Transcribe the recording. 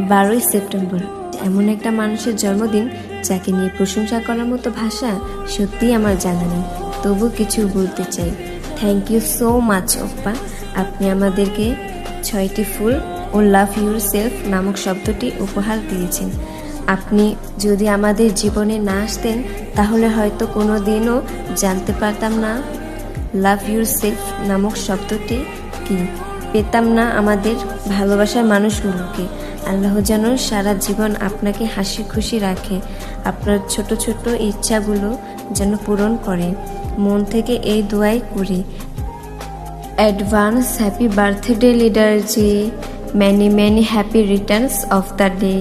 12ই September এমন একটা মানুষের জন্মদিন যাকে নিয়ে প্রশংসা করার মতো ভাষা সত্যিই আমার জানা নেই, তবু কিছু বলতে চাই। থ্যাংক ইউ সো মাচ ওপ্পা। আপনি আমাদেরকে 6টি ফুল ও লাভ ইউর সেলফ নামক শব্দটি উপহার দিয়েছেন। আপনি যদি আমাদের জীবনে না আসতেন তাহলে হয়তো কোনো দিনও জানতে পারতাম না লাভ ইউর সেলফ নামক শব্দটি কি, পেতাম না আমাদের ভালোবাসার মানুষগুলোকে। আল্লাহ যেন সারা জীবন আপনাকে হাসি খুশি রাখে, আপনার ছোট ছোট ইচ্ছাগুলো যেন পূরণ করে। মন থেকে এই দোয়াই করি। Advance happy birthday leader ji, many many happy returns of the day.